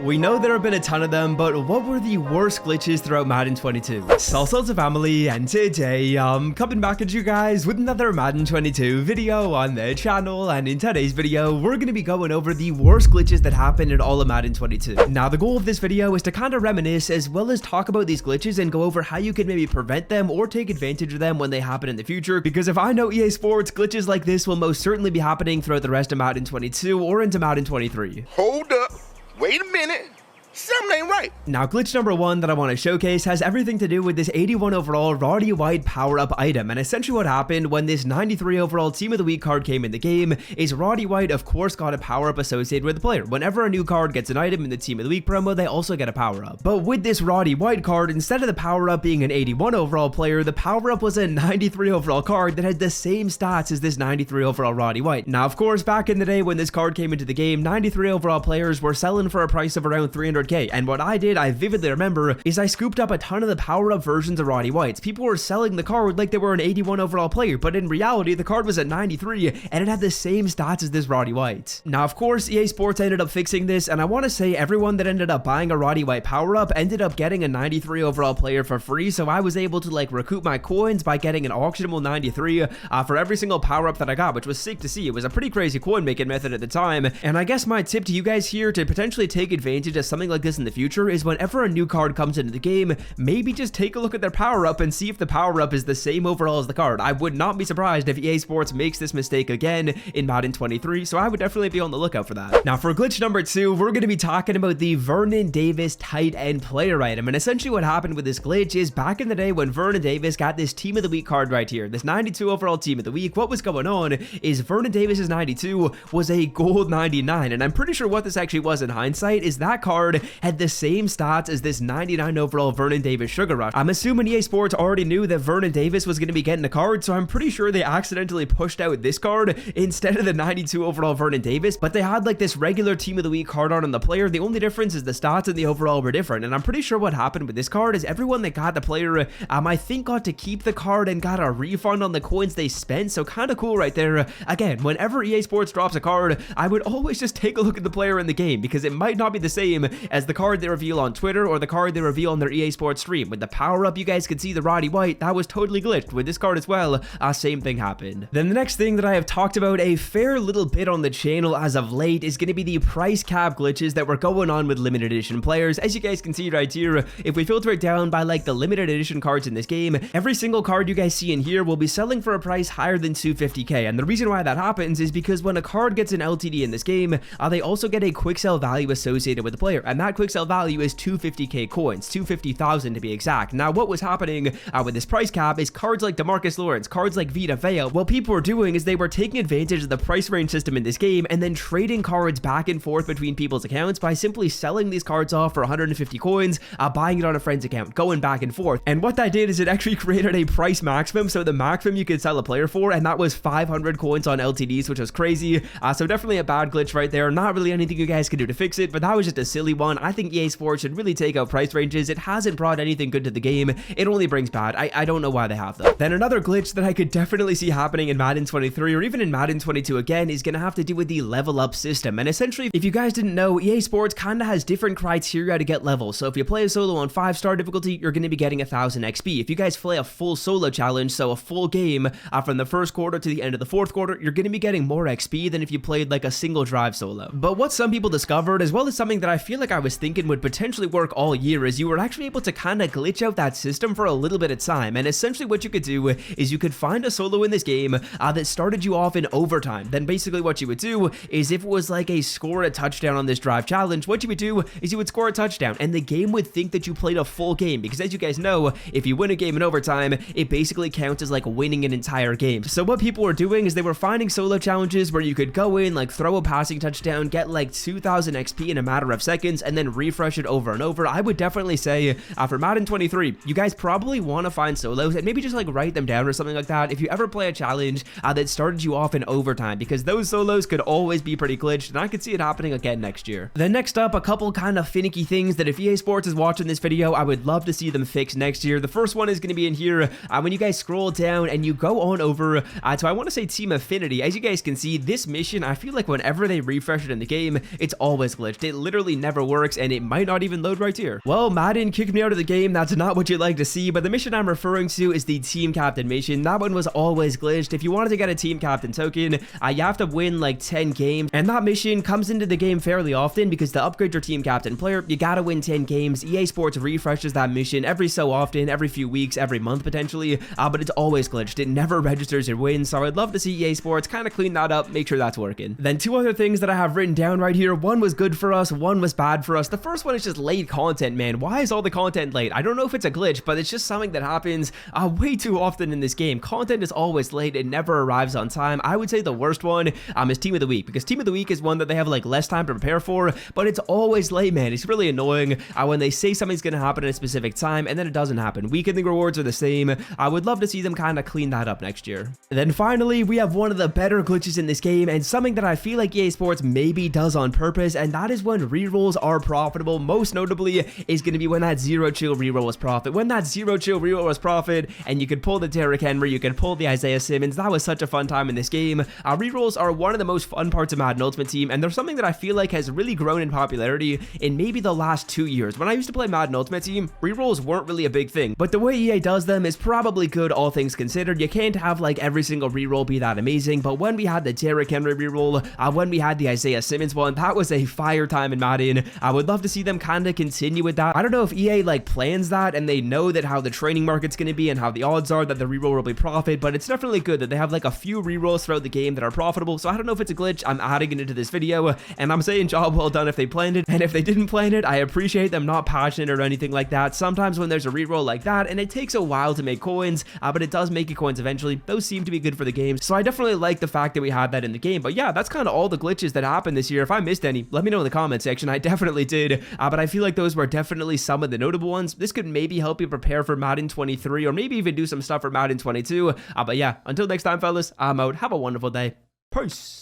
We know there have been a ton of them, but what were the worst glitches throughout Madden 22? Salsa family, and today, coming back at you guys with another Madden 22 video on the channel, and in today's video, we're going to be going over the worst glitches that happened in all of Madden 22. Now, the goal of this video is to kind of reminisce as well as talk about these glitches and go over how you can maybe prevent them or take advantage of them when they happen in the future, because if I know EA Sports, glitches like this will most certainly be happening throughout the rest of Madden 22 or into Madden 23. Hold up. Wait a minute. Something ain't right. Now, glitch number one that I want to showcase has everything to do with this 81 overall Roddy White power-up item. And essentially what happened when this 93 overall Team of the Week card came in the game is Roddy White, of course, got a power-up associated with the player. Whenever a new card gets an item in the Team of the Week promo, they also get a power-up. But with this Roddy White card, instead of the power-up being an 81 overall player, the power-up was a 93 overall card that had the same stats as this 93 overall Roddy White. Now, of course, back in the day when this card came into the game, 93 overall players were selling for a price of around 300k. And what I did, I vividly remember, is I scooped up a ton of the power-up versions of Roddy Whites. People were selling the card like they were an 81 overall player, but in reality, the card was at 93, and it had the same stats as this Roddy White. Now, of course, EA Sports ended up fixing this, and I want to say everyone that ended up buying a Roddy White power-up ended up getting a 93 overall player for free, so I was able to, like, recoup my coins by getting an auctionable 93 for every single power-up that I got, which was sick to see. It was a pretty crazy coin-making method at the time, and I guess my tip to you guys here to potentially take advantage of something like this in the future is whenever a new card comes into the game, maybe just take a look at their power-up and see if the power-up is the same overall as the card. I would not be surprised if EA Sports makes this mistake again in Madden 23, so I would definitely be on the lookout for that. Now, for glitch number two, we're going to be talking about the Vernon Davis tight end player item, and essentially what happened with this glitch is back in the day when Vernon Davis got this Team of the Week card right here, this 92 overall Team of the Week, what was going on is Vernon Davis's 92 was a gold 99, and I'm pretty sure what this actually was in hindsight is that card had the same stats as this 99 overall Vernon Davis Sugar Rush. I'm assuming EA Sports already knew that Vernon Davis was going to be getting a card, so I'm pretty sure they accidentally pushed out this card instead of the 92 overall Vernon Davis, but they had like this regular Team of the Week card on the player. The only difference is the stats and the overall were different, and I'm pretty sure what happened with this card is everyone that got the player, I think got to keep the card and got a refund on the coins they spent, so kind of cool right there. Again, whenever EA Sports drops a card, I would always just take a look at the player in the game, because it might not be the same as the card they reveal on Twitter or the card they reveal on their EA Sports stream. With the power-up, you guys could see the Roddy White, that was totally glitched. With this card as well, same thing happened. Then the next thing that I have talked about a fair little bit on the channel as of late is going to be the price cap glitches that were going on with limited edition players. As you guys can see right here, if we filter it down by like the limited edition cards in this game, every single card you guys see in here will be selling for a price higher than 250k, and the reason why that happens is because when a card gets an LTD in this game, they also get a quick sell value associated with the player, and that quick sell value is 250k coins, 250,000 to be exact. Now, what was happening with this price cap is cards like DeMarcus Lawrence, cards like Vita Vea, what people were doing is they were taking advantage of the price range system in this game and then trading cards back and forth between people's accounts by simply selling these cards off for 150 coins, buying it on a friend's account, going back and forth. And what that did is it actually created a price maximum, so the maximum you could sell a player for, and that was 500 coins on LTDs, which was crazy. So definitely a bad glitch right there. Not really anything you guys could do to fix it, but that was just a silly one. I think EA Sports should really take out price ranges. It hasn't brought anything good to the game. It only brings bad. I don't know why they have though. Then another glitch that I could definitely see happening in Madden 23 or even in Madden 22 again is going to have to do with the level up system. And essentially, if you guys didn't know, EA Sports kind of has different criteria to get levels. So if you play a solo on 5-star difficulty, you're going to be getting 1000 XP. If you guys play a full solo challenge, so a full game from the first quarter to the end of the fourth quarter, you're going to be getting more XP than if you played like a single drive solo. But what some people discovered, as well as something that I feel like I was thinking would potentially work all year, is you were actually able to kind of glitch out that system for a little bit of time. And essentially what you could do is you could find a solo in this game that started you off in overtime. Then basically what you would do is if it was like a score a touchdown on this drive challenge, what you would do is you would score a touchdown and the game would think that you played a full game, because as you guys know, if you win a game in overtime, it basically counts as like winning an entire game. So what people were doing is they were finding solo challenges where you could go in, like throw a passing touchdown, get like 2000 XP in a matter of seconds, and then refresh it over and over. I would definitely say for Madden 23, you guys probably want to find solos and maybe just like write them down or something like that if you ever play a challenge that started you off in overtime, because those solos could always be pretty glitched, and I could see it happening again next year. Then next up, a couple kind of finicky things that if EA Sports is watching this video, I would love to see them fix next year. The first one is going to be in here when you guys scroll down and you go on over to, I want to say Team Affinity. As you guys can see, this mission, I feel like whenever they refresh it in the game, it's always glitched. It literally never works. works, and it might not even load right here. Well, Madden kicked me out of the game. That's not what you'd like to see, but the mission I'm referring to is the team captain mission. That one was always glitched. If you wanted to get a team captain token, you have to win like 10 games, and that mission comes into the game fairly often because to upgrade your team captain player, you gotta win 10 games. EA Sports refreshes that mission every so often, every few weeks, every month potentially, but it's always glitched. It never registers your wins, so I'd love to see EA Sports kind of clean that up, make sure that's working. Then two other things that I have written down right here. One was good for us, one was bad for us. The first one is just late content, man. Why is all the content late? I don't know if it's a glitch, but it's just something that happens way too often in this game. Content is always late. It never arrives on time. I would say the worst one is Team of the Week, because Team of the Week is one that they have like less time to prepare for, but it's always late, man. It's really annoying when they say something's going to happen at a specific time and then it doesn't happen. Weekending rewards are the same. I would love to see them kind of clean that up next year. And then finally, we have one of the better glitches in this game, and something that I feel like EA Sports maybe does on purpose, and that is when rerolls are profitable. Most notably is going to be when that Zero Chill reroll was profit. When that Zero Chill reroll was profit, and you could pull the Derrick Henry, you could pull the Isaiah Simmons. That was such a fun time in this game. Rerolls are one of the most fun parts of Madden Ultimate Team, and they're something that I feel like has really grown in popularity in maybe the last 2 years. When I used to play Madden Ultimate Team, rerolls weren't really a big thing, but the way EA does them is probably good, all things considered. You can't have like every single reroll be that amazing, but when we had the Derrick Henry reroll, when we had the Isaiah Simmons one, that was a fire time in Madden. I would love to see them kind of continue with that. I don't know if EA like plans that and they know that how the training market's going to be and how the odds are that the reroll will be profit, but it's definitely good that they have like a few rerolls throughout the game that are profitable. So I don't know if it's a glitch. I'm adding it into this video, and I'm saying job well done if they planned it, and if they didn't plan it, I appreciate them not patching it or anything like that. Sometimes when there's a reroll like that, and it takes a while to make coins, but it does make you coins eventually, those seem to be good for the game. So I definitely like the fact that we had that in the game. But yeah, that's kind of all the glitches that happened this year. If I missed any, let me know in the comment section. I definitely did, but I feel like those were definitely some of the notable ones. This could maybe help you prepare for Madden 23, or maybe even do some stuff for Madden 22. But yeah, until next time, fellas, I'm out. Have a wonderful day. Peace.